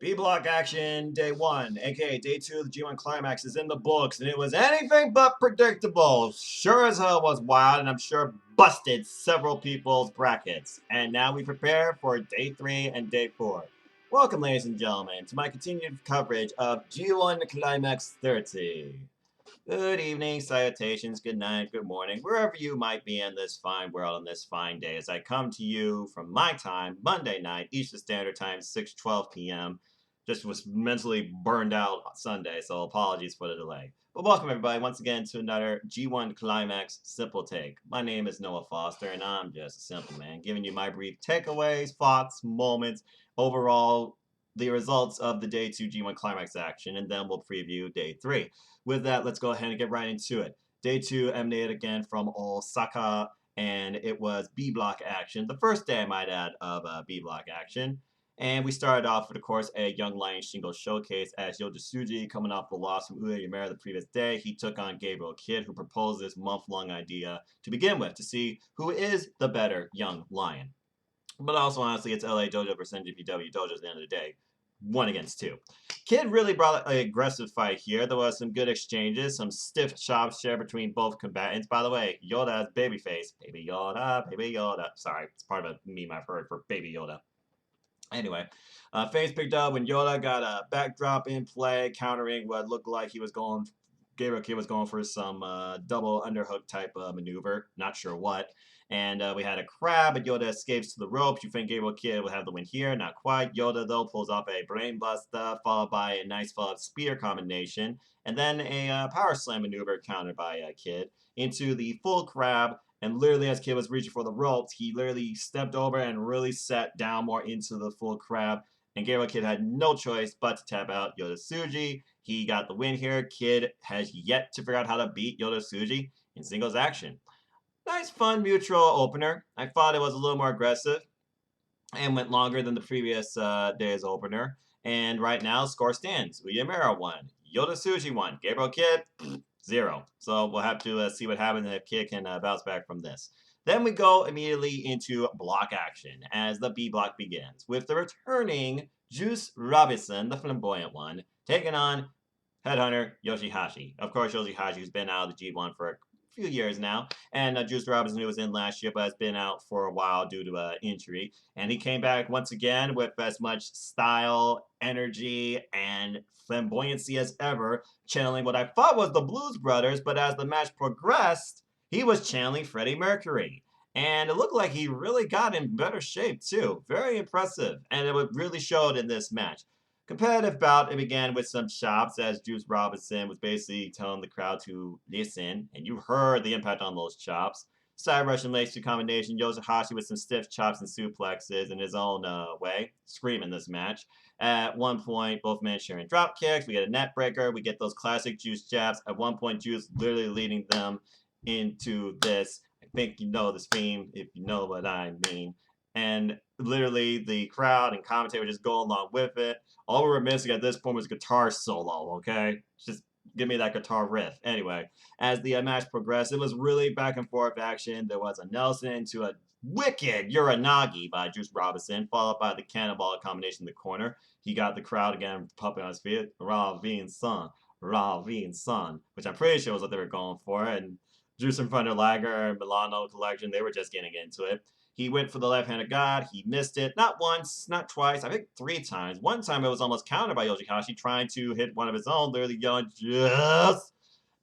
B block action day 1, aka day 2 of the G1 Climax, is in the books, and it was anything but predictable. Sure as hell was wild, and I'm sure busted several people's brackets. And now we prepare for day 3 and day 4. Welcome, ladies and gentlemen, to my continued coverage of G1Climax30. Good evening, salutations, good night, good morning, wherever you might be in this fine world on this fine day, as I come to you from my time, Monday night, Eastern Standard Time, 6:12 p.m. Just was mentally burned out on Sunday, so apologies for the delay. But welcome, everybody, once again to another G1 Climax Simple Take. My name is Noah Foster, and I'm just a simple man, giving you my brief takeaways, thoughts, moments, overall, the results of the Day 2 G1 Climax action, and then we'll preview Day 3. With that, let's go ahead and get right into it. Day 2 emanated again from Osaka, and it was B block action. The first day, I might add, of B block action. And we started off with, of course, a Young Lion Shingo showcase as Yoshihashi, coming off the loss from Ueda Yamera the previous day. He took on Gabriel Kidd, who proposed this month-long idea to begin with to see who is the better Young Lion. But also, honestly, it's LA Dojo versus NJPW Dojo at the end of the day. 1 against 2. Kidd really brought an aggressive fight here. There was some good exchanges, some stiff chops shared between both combatants. By the way, Yoda's babyface. Baby Yoda, Baby Yoda. Sorry, it's part of a meme I've heard for Baby Yoda. Anyway, face picked up when Yoda got a backdrop in play, countering what looked like he was going. Gabriel Kidd was going for some double underhook type maneuver. Not sure what. And we had a crab, but Yoda escapes to the ropes. You think Gabriel Kidd will have the win here? Not quite. Yoda, though, pulls off a brain buster, followed by a nice follow-up spear combination, and then a power slam maneuver countered by Kidd into the full crab. And literally, as Kidd was reaching for the ropes, he literally stepped over and really sat down more into the full crab. And Gabriel Kidd had no choice but to tap out Yoshihashi. He got the win here. Kidd has yet to figure out how to beat Yoshihashi in singles action. Nice, fun, mutual opener. I thought it was a little more aggressive and went longer than the previous day's opener. And right now, score stands. Ueda Yamera won. Yoshihashi won. Gabriel Kidd, 0. So we'll have to see what happens if Kidd can bounce back from this. Then we go immediately into block action as the B block begins with the returning Juice Robinson, the flamboyant one, taking on Headhunter Yoshihashi. Of course, Yoshihashi, who's been out of the G1 for a few years now, and Juice Robinson, who was in last year but has been out for a while due to injury, and he came back once again with as much style, energy, and flamboyancy as ever, channeling what I thought was the Blues Brothers, but as the match progressed, he was channeling Freddie Mercury. And it looked like he really got in better shape, too. Very impressive. And it really showed in this match. Competitive bout, it began with some chops as Juice Robinson was basically telling the crowd to listen, and you heard the impact on those chops. Side Russian lace combination, Yoshihashi with some stiff chops and suplexes in his own way, screaming this match. At one point, both men sharing drop kicks. We get a net breaker. We get those classic Juice jabs. At one point, Juice literally leading them into this. I think you know this theme, if you know what I mean. And literally, the crowd and commentary were just going along with it. All we were missing at this point was guitar solo, okay? Just give me that guitar riff. Anyway, as the match progressed, it was really back and forth action. There was a Nelson into a wicked Uranagi by Juice Robinson, followed by the cannonball combination in the corner. He got the crowd again pumping on his feet. Ravine Sun, which I'm pretty sure was what they were going for. And Juice and Thunder Liger, Milano Collection, they were just getting into it. He went for the left-handed God. He missed it. Not once, not twice. I think 3 times. One time it was almost countered by Yoshihashi trying to hit one of his own. Literally yelling, yes!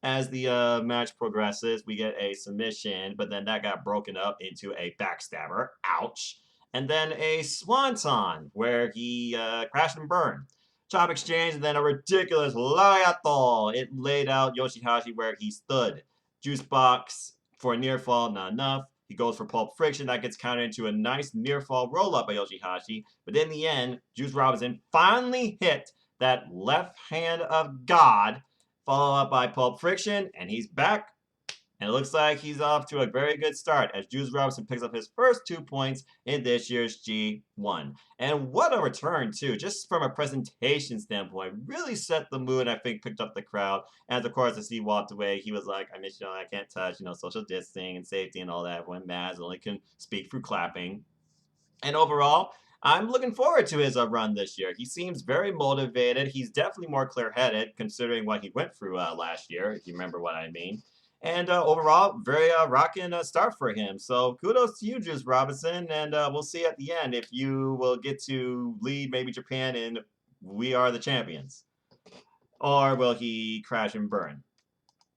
As the match progresses, we get a submission, but then that got broken up into a backstabber. Ouch. And then a swanton, where he crashed and burned. Chop exchange, and then a ridiculous lariato. It laid out Yoshihashi where he stood. Juice box for a near fall, not enough. He goes for Pulp Friction. That gets countered into a nice near-fall roll-up by Yoshihashi. But in the end, Juice Robinson finally hit that left hand of God, followed up by Pulp Friction, and he's back. And it looks like he's off to a very good start as Juice Robinson picks up his first 2 points in this year's G1. And what a return, too. Just from a presentation standpoint, really set the mood, I think, picked up the crowd. And, of course, as he walked away, he was like, I miss you, I can't touch, social distancing and safety and all that. When Maz only can speak through clapping. And overall, I'm looking forward to his run this year. He seems very motivated. He's definitely more clear-headed considering what he went through last year, if you remember what I mean. And overall, very rocking start for him. So kudos to you, Juice Robinson. And we'll see at the end if you will get to lead maybe Japan in We Are the Champions. Or will he crash and burn?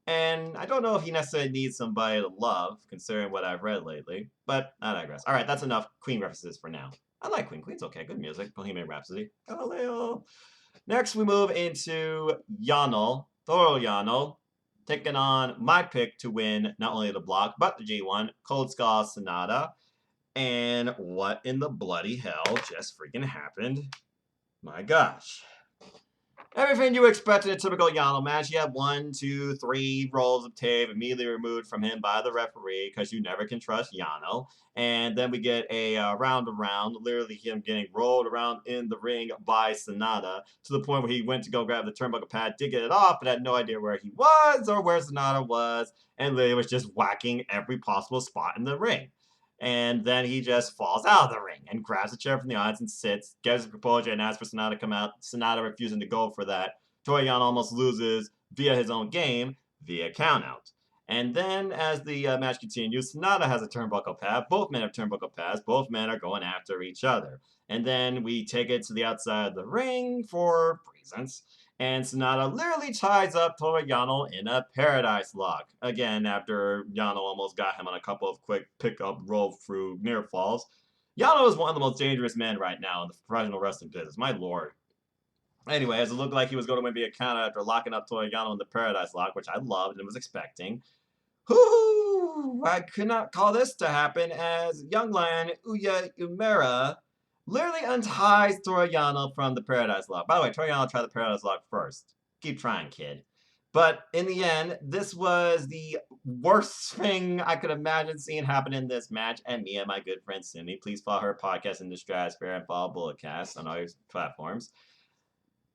And I don't know if he necessarily needs somebody to love, considering what I've read lately. But I digress. All right, that's enough Queen references for now. I like Queen. Queen's okay. Good music. Bohemian Rhapsody. Galileo. Next, we move into Yano. Toru Yano. Taking on my pick to win not only the block, but the G1. Cold Skull Sonata. And what in the bloody hell just freaking happened? My gosh. Everything you expect in a typical Yano match. You have 1, 2, 3 rolls of tape immediately removed from him by the referee because you never can trust Yano. And then we get a round around, literally him getting rolled around in the ring by Sonata to the point where he went to go grab the turnbuckle pad, did get it off, but had no idea where he was or where Sonata was, and literally was just whacking every possible spot in the ring. And then he just falls out of the ring and grabs a chair from the audience and sits, gets his composure, and asks for Sonata to come out. Sonata refusing to go for that. Toru Yano almost loses via his own game, via countout. And then as the match continues, Sonata has a turnbuckle pad. Both men have turnbuckle pads. Both men are going after each other. And then we take it to the outside of the ring for reasons. And Sonata literally ties up Toru Yano in a paradise lock. Again, after Yano almost got him on a couple of quick pickup roll through near falls. Yano is one of the most dangerous men right now in the professional wrestling business. My lord. Anyway, as it looked like he was going to win via counter after locking up Toru Yano in the paradise lock, which I loved and was expecting. Whoo! I could not call this to happen as young lion Uya Umera literally unties Toru Yano from the Paradise Lock. By the way, Toru Yano tried the Paradise Lock first. Keep trying, kid. But in the end, this was the worst thing I could imagine seeing happen in this match. And me and my good friend Simi, please follow her podcast in the Stratosphere and follow Bulletcast on all your platforms.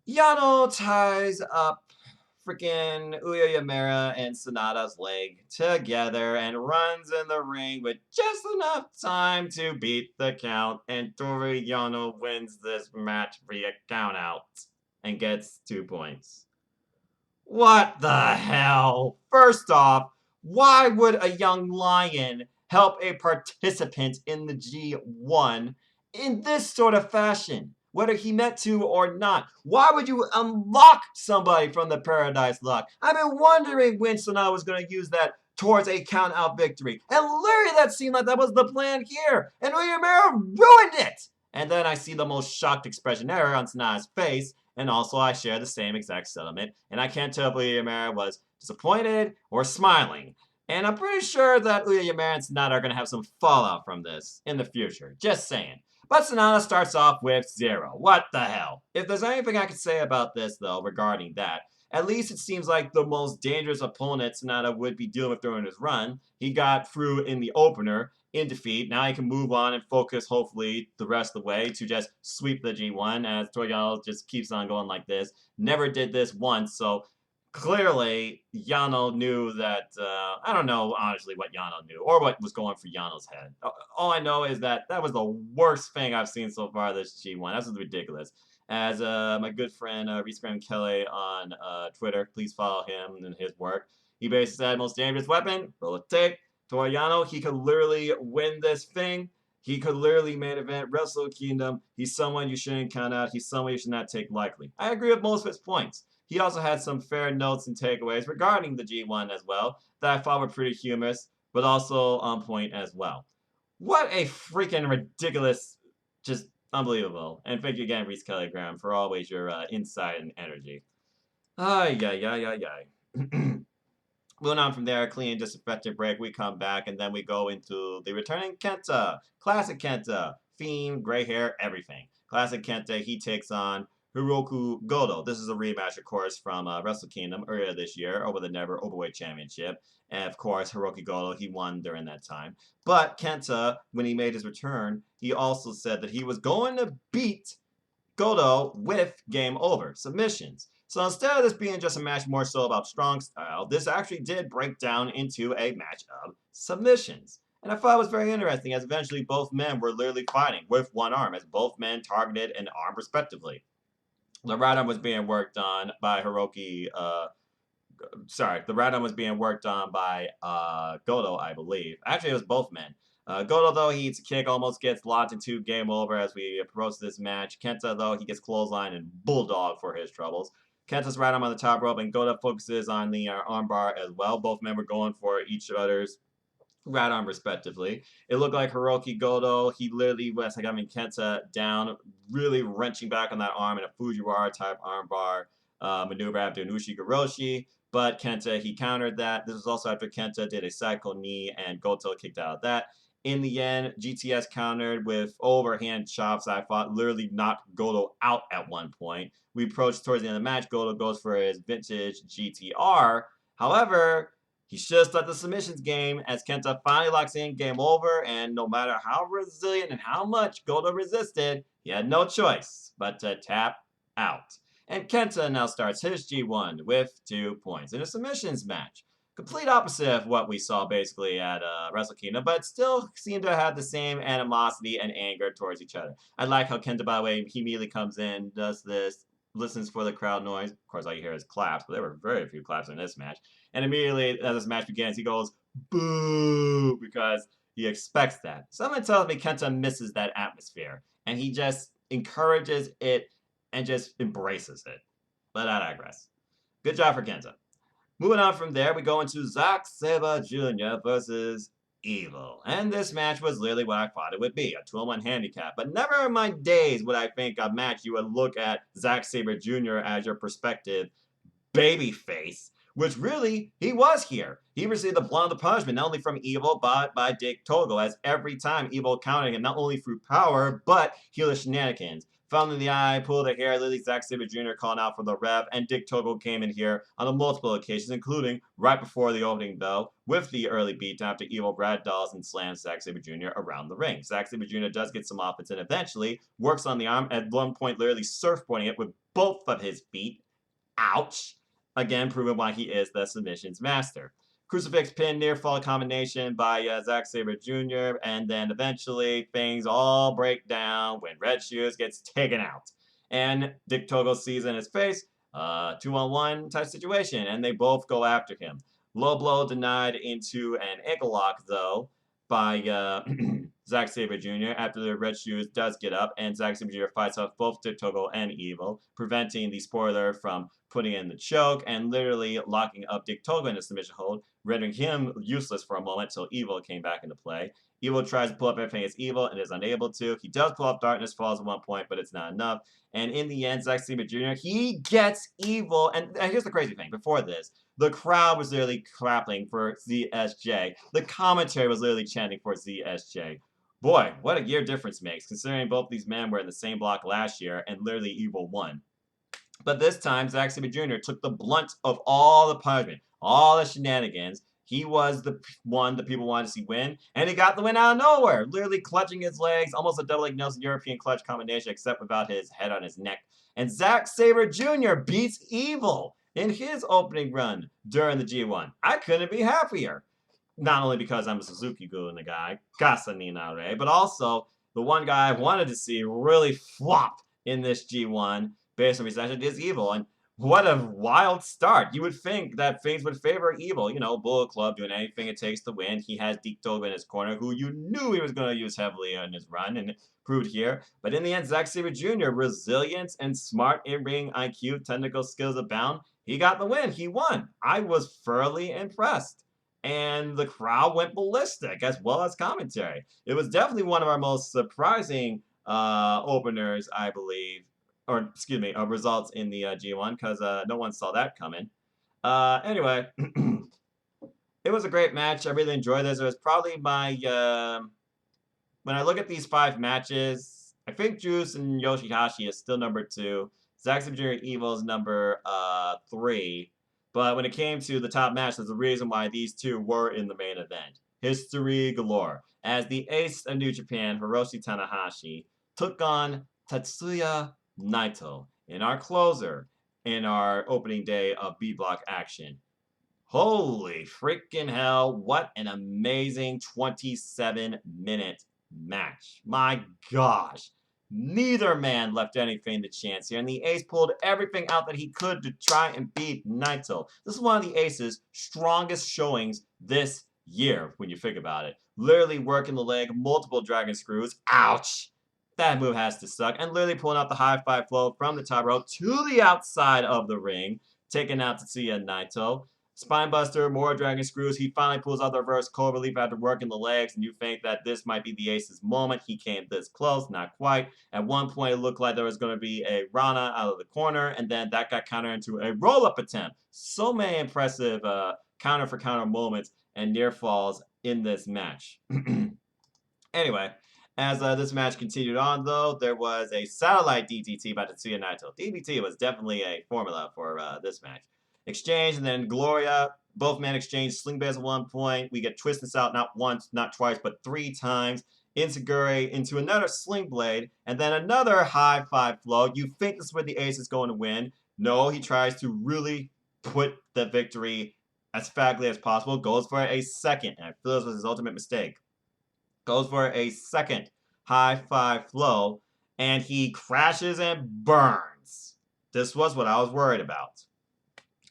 Yano ties up freaking Uya Yamera and Sonata's leg together and runs in the ring with just enough time to beat the count, and Toru Yano wins this match via countout and gets 2 points. What the hell? First off, why would a young lion help a participant in the G1 in this sort of fashion? Whether he meant to or not. Why would you unlock somebody from the Paradise Lock? I've been wondering when Sonata was going to use that towards a count-out victory. And literally that seemed like that was the plan here. And Uyemura ruined it! And then I see the most shocked expression ever on Sonata's face. And also I share the same exact sentiment. And I can't tell if Uyemura was disappointed or smiling. And I'm pretty sure that Uyemura and Sonata are going to have some fallout from this in the future. Just saying. But Sonata starts off with 0. What the hell? If there's anything I could say about this, though, regarding that, at least it seems like the most dangerous opponent Sonata would be dealing with during his run. He got through in the opener in defeat. Now he can move on and focus, hopefully, the rest of the way to just sweep the G1 as Toru Yano just keeps on going like this. Never did this once, so clearly, Yano knew that, I don't know, honestly, what Yano knew, or what was going through Yano's head. All I know is that that was the worst thing I've seen so far this G1. That's ridiculous. As my good friend, Reese Graham Kelly on Twitter, please follow him and his work. He basically said, most dangerous weapon, roll of tape. Toru Yano, he could literally win this thing. He could literally main event Wrestle Kingdom. He's someone you shouldn't count out. He's someone you should not take lightly. I agree with most of his points. He also had some fair notes and takeaways regarding the G1 as well that I thought were pretty humorous, but also on point as well. What a freaking ridiculous, just unbelievable. And thank you again, Reese Kelly Graham, for always your insight and energy. Ay. Moving on from there, clean, disinfectant break, we come back, and then we go into the returning Kenta. Classic Kenta. Theme, gray hair, everything. Classic Kenta, he takes on Hiroki Goto. This is a rematch, of course, from Wrestle Kingdom earlier this year over the Never Openweight Championship. And, of course, Hiroki Goto, he won during that time. But Kenta, when he made his return, he also said that he was going to beat Goto with game over submissions. So instead of this being just a match more so about strong style, this actually did break down into a match of submissions. And I thought it was very interesting as eventually both men were literally fighting with one arm, as both men targeted an arm respectively. The right arm was being worked on by Hiroki. The right arm was being worked on by Goto, I believe. Actually, it was both men. Goto, though, he eats a kick, almost gets locked into game over as we approach this match. Kenta, though, he gets clothesline and bulldog for his troubles. Kenta's right arm on the top rope, and Goto focuses on the armbar as well. Both men were going for each other's right arm respectively. It looked like Hiroki Goto, he literally was like having Kenta down, really wrenching back on that arm in a Fujiwara type armbar maneuver after an Ushigoroshi. But Kenta, he countered that. This was also after Kenta did a cycle knee and Goto kicked out of that. In the end, GTS countered with overhand chops. I thought literally knocked Goto out at one point. We approached towards the end of the match. Goto goes for his vintage GTR. However, he should have stuck the submissions game as Kenta finally locks in game over, and no matter how resilient and how much Goto resisted, he had no choice but to tap out. And Kenta now starts his G1 with 2 points in a submissions match. Complete opposite of what we saw basically at Wrestle Kingdom, but still seem to have the same animosity and anger towards each other. I like how Kenta, by the way, he immediately comes in, does this, listens for the crowd noise. Of course, all you hear is claps, but there were very few claps in this match. And immediately as this match begins, he goes, boo, because he expects that. Someone tells me Kenta misses that atmosphere, and he just encourages it and just embraces it. But I digress. Good job for Kenta. Moving on from there, we go into Zack Sabre Jr. versus Evil. And this match was literally what I thought it would be, a 2-on-1 handicap. But never in my days would I think a match you would look at Zack Sabre Jr. as your perspective babyface, which really he was here. He received the blunt of the punishment, not only from Evil, but by Dick Togo, as every time Evil countered him, not only through power, but heelish shenanigans. Found in the eye, pulled the hair, literally Zack Sabre Jr. calling out for the ref, and Dick Togo came in here on multiple occasions, including right before the opening bell, with the early beat after Evil ragdolls and slams Zack Sabre Jr. around the ring. Zack Sabre Jr. does get some offense and eventually works on the arm, at one point literally surfboarding it with both of his feet. Ouch. Again, proving why he is the submissions master. Crucifix pin near fall combination by Zack Sabre Jr. And then eventually things all break down when Red Shoes gets taken out. And Dick Togo sees in his face 2-on-1 type situation, and they both go after him. Low blow denied into an ankle lock, though, by Zack Sabre Jr. after the Red Shoes does get up, and Zack Sabre Jr. fights off both Dick Togo and Evil, preventing the spoiler from putting in the choke and literally locking up Dick Togo in a submission hold, rendering him useless for a moment till Evil came back into play. Evil tries to pull up everything as Evil and is unable to. He does pull up Darkness Falls at one point, but it's not enough. And in the end, Zack Sabre Jr., he gets Evil. And here's the crazy thing. Before this, the crowd was literally clapping for ZSJ. The commentary was literally chanting for ZSJ. Boy, what a year difference makes, considering both these men were in the same block last year and literally Evil won. But this time, Zack Sabre Jr. took the blunt of all the punishment, all the shenanigans. He was the one that people wanted to see win, and he got the win out of nowhere, literally clutching his legs, almost a double leg Nelson European clutch combination, except without his head on his neck. And Zack Sabre Jr. beats Evil in his opening run during the G1. I couldn't be happier. Not only because I'm a Suzuki-gun guy, Casanina, but also the one guy I wanted to see really flop in this G1 based on recension is Evil. And what a wild start. You would think that things would favor Evil. You know, Bullet Club doing anything it takes to win. He has Dick Togo in his corner, who you knew he was going to use heavily in his run, and proved here. But in the end, Zack Sabre Jr., resilience and smart in-ring IQ, technical skills abound. He got the win. He won. I was thoroughly impressed. And the crowd went ballistic, as well as commentary. It was definitely one of our most surprising openers, I believe, or excuse me, results in the G1, because no one saw that coming. Anyway, it was a great match. I really enjoyed this. It was probably my when I look at these 5 matches, I think Juice and Yoshihashi is still number 2. Zack Sabre Jr. Evil is number 3. But when it came to the top match, there's a reason why these two were in the main event. History galore. As the ace of New Japan, Hiroshi Tanahashi, took on Tetsuya Naito in our closer in our opening day of B Block action. Holy freaking hell, what an amazing 27-minute match. My gosh. Neither man left anything to chance here, and the Ace pulled everything out that he could to try and beat Naito. This is one of the Ace's strongest showings this year, when you think about it. Literally working the leg, multiple dragon screws. Ouch! That move has to suck. And literally pulling out the high five flow from the top rope to the outside of the ring, taking out Tetsuya and Naito. Spinebuster, more dragon screws. He finally pulls out the reverse cobra leaf after working the legs, and you think that this might be the Ace's moment. He came this close, not quite. At one point, it looked like there was going to be a Rana out of the corner, and then that got countered into a roll-up attempt. So many impressive counter-for-counter moments and near falls in this match. Anyway, as this match continued on, though, there was a satellite DDT by Tetsuya Naito. DDT was definitely a formula for this match. Exchange, and then Gloria. Both men exchange sling blades at one point. We get twisted out not once, not twice, but 3 times. Inseguri into another sling blade, and then another high five flow. You think this is where the Ace is going to win. No, he tries to really put the victory as fagly as possible. Goes for a second, and I feel this was his ultimate mistake. Goes for a second high five flow, and he crashes and burns. This was what I was worried about.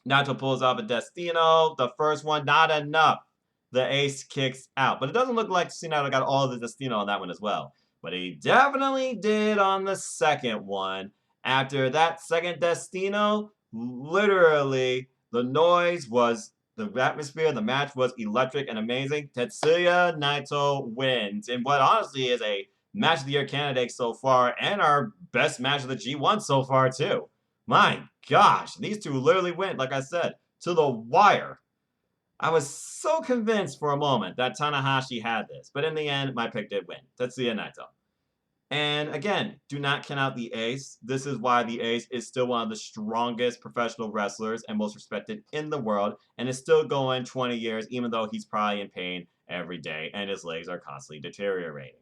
Naito pulls off a Destino. The first one, not enough. The Ace kicks out. But it doesn't look like Naito got all of the Destino on that one as well. But he definitely did on the second one. After that second Destino, literally, the noise was, the atmosphere, the match was electric and amazing. Tetsuya Naito wins in what honestly is a match of the year candidate so far, and our best match of the G1 so far, too. My gosh, these two literally went, like I said, to the wire. I was so convinced for a moment that Tanahashi had this, but in the end, my pick did win. Tetsuya Naito. And again, do not count out the Ace. This is why the Ace is still one of the strongest professional wrestlers and most respected in the world, and is still going 20 years, even though he's probably in pain every day and his legs are constantly deteriorating.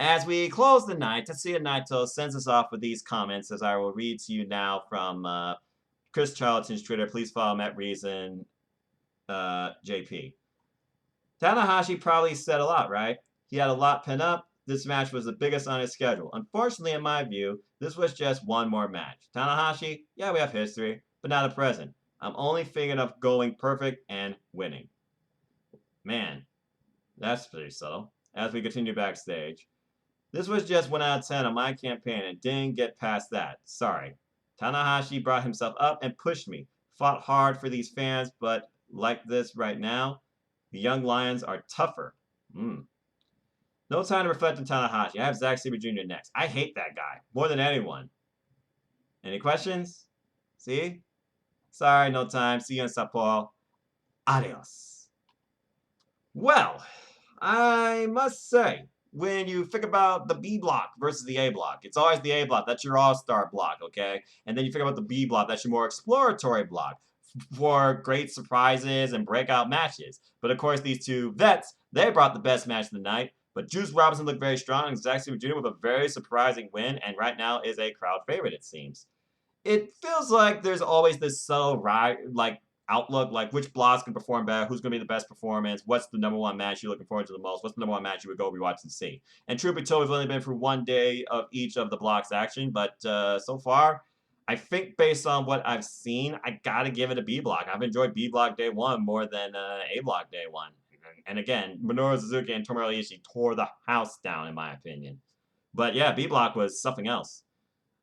As we close the night, Tetsuya Naito sends us off with these comments, as I will read to you now from Chris Charlton's Twitter. Please follow him at Reason JP. Tanahashi probably said a lot, right? He had a lot pent up. This match was the biggest on his schedule. Unfortunately, in my view, this was just one more match. Tanahashi, yeah, we have history, but not a present. I'm only thinking of going perfect and winning. Man, that's pretty subtle. As we continue backstage. This was just 1 out of 10 on my campaign and didn't get past that. Sorry. Tanahashi brought himself up and pushed me. Fought hard for these fans, but like this right now, the young lions are tougher. No time to reflect on Tanahashi. I have Zack Sabre Jr. next. I hate that guy more than anyone. Any questions? See? Sorry, no time. See you in Sapporo. Adios. Well, I must say, when you think about the B block versus the A block, it's always the A block. That's your all-star block, okay? And then you think about the B block. That's your more exploratory block for great surprises and breakout matches. But of course, these two vets, they brought the best match of the night. But Juice Robinson looked very strong, and Zack Sabre Jr. with a very surprising win, and right now is a crowd favorite, it seems. It feels like there's always this subtle outlook, like which blocks can perform better, who's going to be the best performance, what's the number one match you're looking forward to the most, what's the number one match you would go rewatch and see. And truth be told, we've only been through 1 day of each of the blocks action, but so far, I think based on what I've seen, I gotta give it a B block. I've enjoyed B block day 1 more than A block day 1. And again, Minoru Suzuki and Tomohiro Ishii tore the house down, in my opinion. But yeah, B block was something else.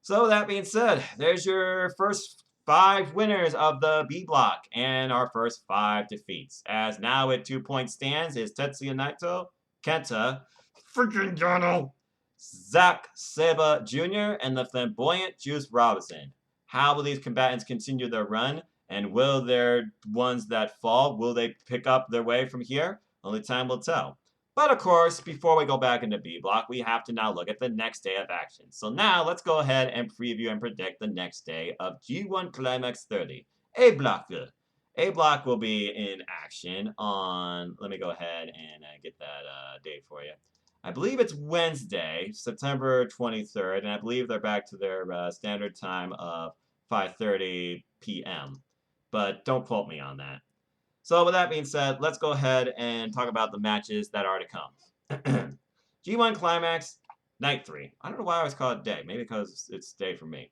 So that being said, there's your first 5 winners of the B block and our first 5 defeats. As now at 2-point stands is Tetsuya Naito, Kenta, freaking Yano, Zack Sabre Jr., and the flamboyant Juice Robinson. How will these combatants continue their run? And will their ones that fall, will they pick up their way from here? Only time will tell. But of course, before we go back into B block, we have to now look at the next day of action. So now let's go ahead and preview and predict the next day of G1Climax30. A block. A block will be in action on, let me go ahead and get that date for you. I believe it's Wednesday, September 23rd, and I believe they're back to their standard time of 5:30 p.m. But don't quote me on that. So with that being said, let's go ahead and talk about the matches that are to come. G1 Climax Night 3. I don't know why I always call it day. Maybe because it's day for me.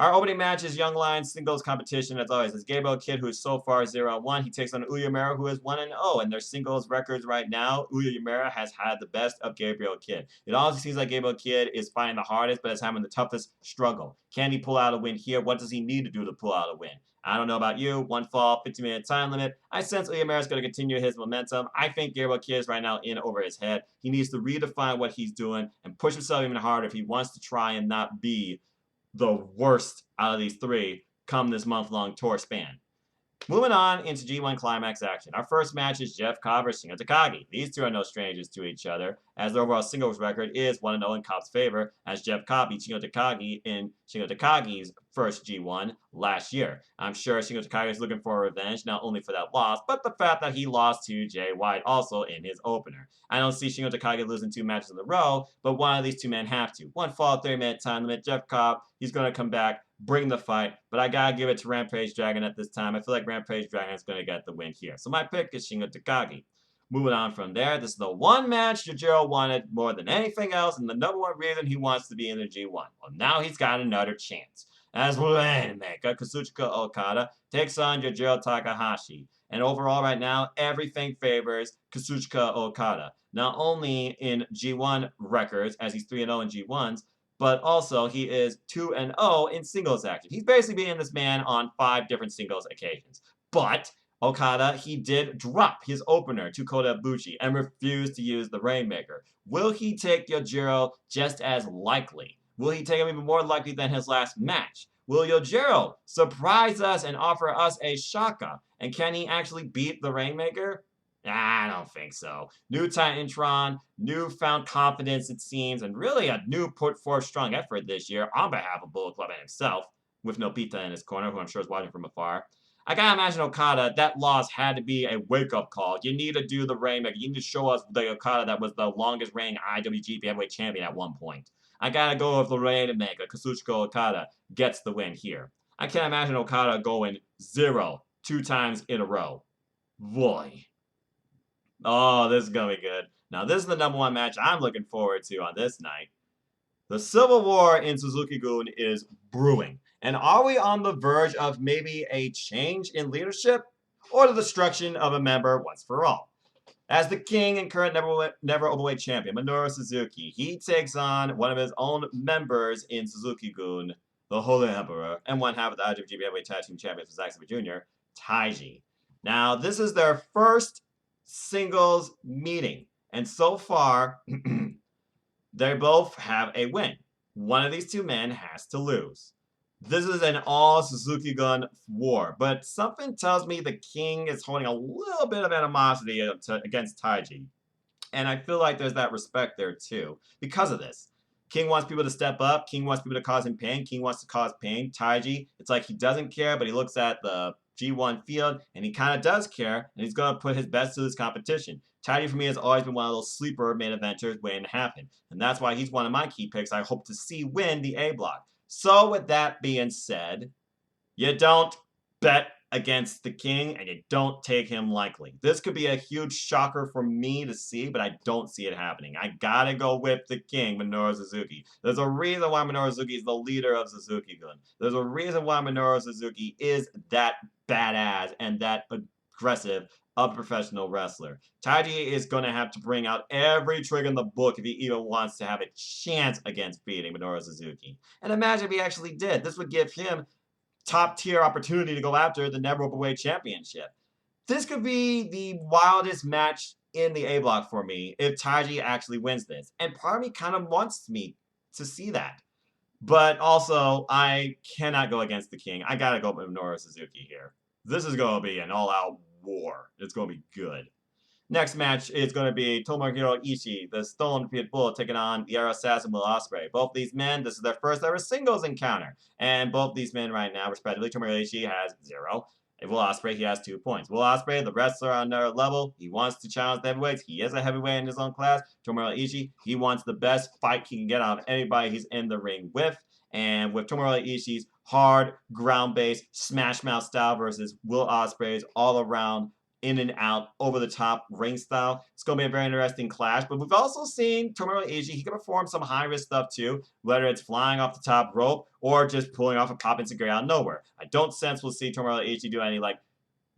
Our opening match is Young Lions singles competition. As always, it's Gabriel Kidd, who is so far 0-1. He takes on Uyemura, who is 1-0. And their singles records right now, Uyemura has had the best of Gabriel Kidd. It honestly seems like Gabriel Kidd is fighting the hardest, but is having the toughest struggle. Can he pull out a win here? What does he need to do to pull out a win? I don't know about you. One fall, 15-minute time limit. I sense Uyemura is going to continue his momentum. I think Gabriel Kidd is right now in over his head. He needs to redefine what he's doing and push himself even harder if he wants to try and not be the worst out of these three come this month-long tour span. Moving on into G1 Climax action. Our first match is Jeff Cobb versus Shingo Takagi. These two are no strangers to each other, as their overall singles record is 1-0 in Cobb's favor, as Jeff Cobb beat Shingo Takagi in Shingo Takagi's first G1 last year. I'm sure Shingo Takagi is looking for revenge, not only for that loss, but the fact that he lost to Jay White also in his opener. I don't see Shingo Takagi losing 2 matches in a row, but one of these two men have to. One fall, 30-minute time limit. Jeff Cobb, he's going to come back, bring the fight, but I gotta give it to Rampage Dragon at this time. I feel like Rampage Dragon is gonna get the win here. So my pick is Shingo Takagi. Moving on from there, this is the one match Yujiro wanted more than anything else, and the number one reason he wants to be in the G1. Well, now he's got another chance. As Rainmaker Kazuchika Okada takes on Yujiro Takahashi. And overall, right now, everything favors Kazuchika Okada. Not only in G1 records, as he's 3-0 in G1s, but also he is 2-0 in singles action. He's basically beating this man on 5 different singles occasions. But Okada, he did drop his opener to Kota Ibushi and refused to use the Rainmaker. Will he take Yujiro just as likely? Will he take him even more likely than his last match? Will Yujiro surprise us and offer us a shaka? And can he actually beat the Rainmaker? I don't think so. New Titantron, newfound confidence, it seems, and really a new put forth strong effort this year on behalf of Bullet Club and himself, with Nobita in his corner, who I'm sure is watching from afar. I gotta imagine Okada, that loss had to be a wake-up call. You need to do the Rainmaker. You need to show us the Okada that was the longest reigning IWGP Heavyweight Champion at one point. I gotta go with the Rainmaker. Kazuchika Okada gets the win here. I can't imagine Okada going 0 2 times in a row. Boy. Oh, this is going to be good. Now, this is the number one match I'm looking forward to on this night. The Civil War in Suzuki-gun is brewing. And are we on the verge of maybe a change in leadership or the destruction of a member once for all? As the king and current never overweight champion, Minoru Suzuki, he takes on one of his own members in Suzuki-gun, the Holy Emperor, and one half of the IWGP Heavyweight Tag Team Champions, Zack Jr., Taiji. Now, this is their first singles meeting. And so far, they both have a win. One of these two men has to lose. This is an all Suzuki-gun war, but something tells me the king is holding a little bit of animosity against Taiji. And I feel like there's that respect there too, because of this. King wants people to step up. King wants people to cause him pain. King wants to cause pain. Taiji, it's like he doesn't care, but he looks at the G1 field, and he kind of does care, and he's going to put his best to this competition. Taiji, for me, has always been one of those sleeper main eventers waiting to happen, and that's why he's one of my key picks I hope to see win the A block. So with that being said, you don't bet against the king, and you don't take him lightly. This could be a huge shocker for me to see, but I don't see it happening. I gotta go with the king, Minoru Suzuki. There's a reason why Minoru Suzuki is the leader of Suzuki-gun. There's a reason why Minoru Suzuki is that badass and that aggressive of a professional wrestler. Taiji is going to have to bring out every trick in the book if he even wants to have a chance against beating Minoru Suzuki. And imagine if he actually did. This would give him top tier opportunity to go after the Never Openweight Championship. This could be the wildest match in the A block for me if Taiji actually wins this. And part of me kind of wants me to see that. But also, I cannot go against the king. I gotta go with Minoru Suzuki here. This is going to be an all-out war. It's going to be good. Next match is going to be Tomohiro Ishii, the Stone Pit Bull, taking on the Air Assassin Will Ospreay. Both these men, this is their first ever singles encounter. And both these men right now, respectively, Tomohiro Ishii has 0. Will Ospreay, he has 2 points. Will Ospreay, the wrestler on another level, he wants to challenge the heavyweights. He is a heavyweight in his own class. Tomohiro Ishii, he wants the best fight he can get out of anybody he's in the ring with. And with Tomohiro Ishii's hard, ground-based, smash-mouth style versus Will Ospreay's all-around, in and out, over-the-top ring style, it's going to be a very interesting clash. But we've also seen Tomohiro Ishii, he can perform some high-risk stuff too, whether it's flying off the top rope or just pulling off a pop-enzuigiri out of nowhere. I don't sense we'll see Tomohiro Ishii do any, like,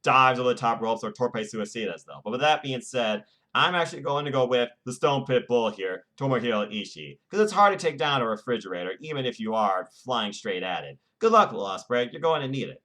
dives over the top ropes or torpe suicidas, though. But with that being said, I'm actually going to go with the Stone Pit Bull here, Tomohiro Ishii, because it's hard to take down a refrigerator, even if you are flying straight at it. Good luck, Will Ospreay. You're going to need it.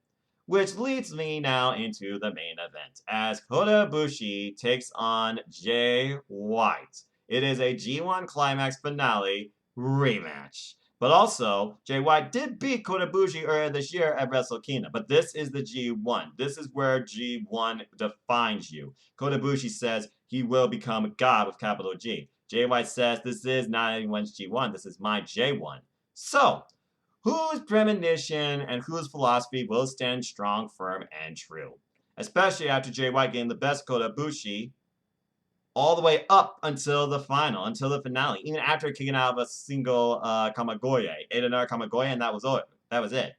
Which leads me now into the main event, as Kota Ibushi takes on Jay White. It is a G1 Climax finale rematch. But also, Jay White did beat Kota Ibushi earlier this year at Wrestle Kingdom. But this is the G1. This is where G1 defines you. Kota Ibushi says he will become a god with capital G. Jay White says this is not anyone's G1. This is my J1. So, whose premonition and whose philosophy will stand strong, firm, and true? Especially after Jay White getting the best Kota Ibushi all the way up until the final, until the finale, even after kicking out of a single Kamagoye, ate another Kamagoye, and that was it. That was it.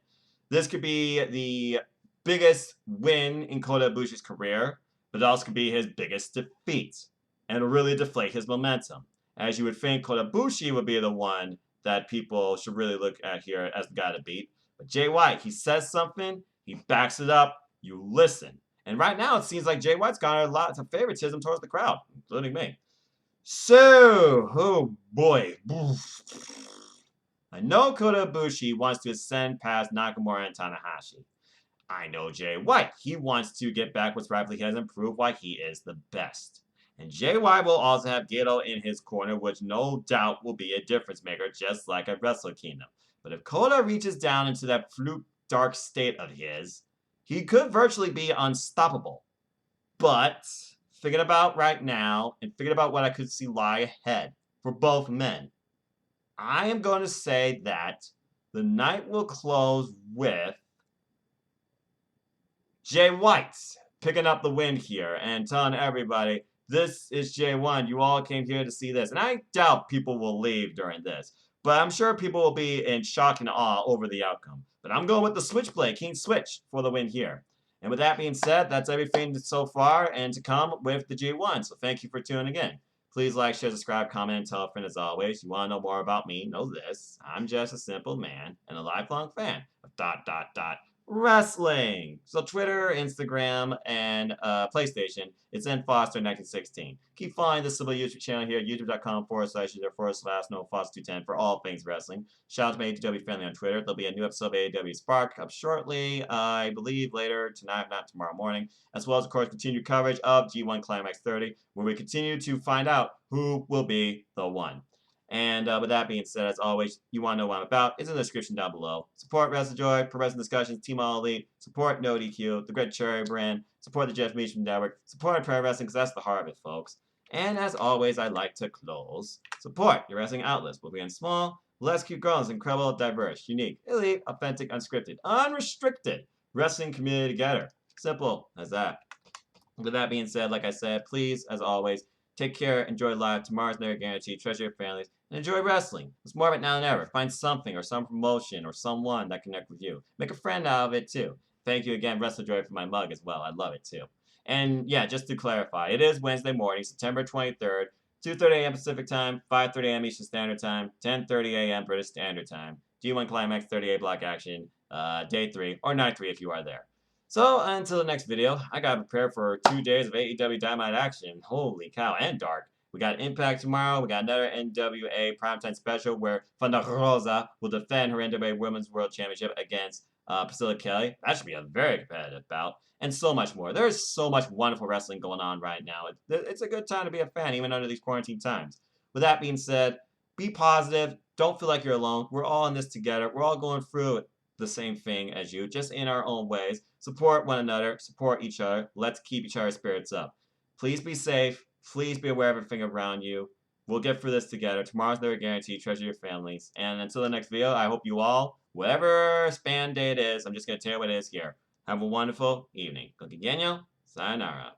This could be the biggest win in Kota Ibushi's career, but it also could be his biggest defeat, and it'll really deflate his momentum. As you would think, Kota Ibushi would be the one that people should really look at here as the guy to beat. But Jay White, he says something, he backs it up, you listen. And right now, it seems like Jay White's got a lot of favoritism towards the crowd, including me. So, oh boy. I know Kota Ibushi wants to ascend past Nakamura and Tanahashi. I know Jay White. He wants to get back what's rightfully his and prove why he is the best. And Jay White will also have Goto in his corner, which no doubt will be a difference maker, just like at Wrestle Kingdom. But if Kota reaches down into that fluke dark state of his, he could virtually be unstoppable. But thinking about right now and thinking about what I could see lie ahead for both men, I am going to say that the night will close with Jay White picking up the win here and telling everybody, this is J1. You all came here to see this. And I doubt people will leave during this. But I'm sure people will be in shock and awe over the outcome. But I'm going with the Switchblade, King Switch, for the win here. And with that being said, that's everything so far and to come with the G1. So thank you for tuning in. Please like, share, subscribe, comment, and tell a friend as always. You want to know more about me? Know this. I'm just a simple man and a lifelong fan of ... wrestling. So Twitter, Instagram, and PlayStation, it's in Foster1916. Keep following this simple YouTube channel here, youtube.com/user/no Foster210 for all things wrestling. Shout out to my AEW family on Twitter. There'll be a new episode of AEW Spark up shortly, I believe later tonight, if not tomorrow morning, as well as, of course, continued coverage of G1Climax30, where we continue to find out who will be the one. And with that being said, as always, you want to know what I'm about, it's in the description down below. Support WrestleJoy, Pro Wrestling Discussions, Team All Elite, support No DQ, the Great Cherry brand, support the Jeff Meacham Network, support pro wrestling because that's the heart of it, folks. And as always, I'd like to close. Support your wrestling outlets. We'll begin small. Let's keep growing. It's incredible, diverse, unique, elite, authentic, unscripted, unrestricted wrestling community together. Simple as that. With that being said, like I said, please, as always, take care, enjoy life. Tomorrow's never guaranteed. Treasure your families and enjoy wrestling. It's more of it now than ever. Find something or some promotion or someone that connect with you. Make a friend out of it too. Thank you again, WrestleJoy, for my mug as well. I love it too. And yeah, just to clarify, it is Wednesday morning, September 23rd, 2:30 a.m. Pacific Time, 5:30 a.m. Eastern Standard Time, 10:30 a.m. British Standard Time. G1 Climax 38 block action, day 3 or night 3 if you are there. So until the next video, I got prepared for 2 days of AEW Dynamite action. Holy cow, and dark. We got Impact tomorrow. We got another NWA primetime special where Thunder Rosa will defend her NWA Women's World Championship against Priscilla Kelly. That should be a very competitive bout. And so much more. There's so much wonderful wrestling going on right now. It's a good time to be a fan, even under these quarantine times. With that being said, be positive. Don't feel like you're alone. We're all in this together. We're all going through it. The same thing as you, just in our own ways. Support one another, support each other. Let's keep each other's spirits up. Please be safe. Please be aware of everything around you. We'll get through this together. Tomorrow's never guaranteed. Treasure your families. And until the next video, I hope you all, whatever span day it is, I'm just going to tell you what it is here. Have a wonderful evening. Gokigenyo. Sayonara.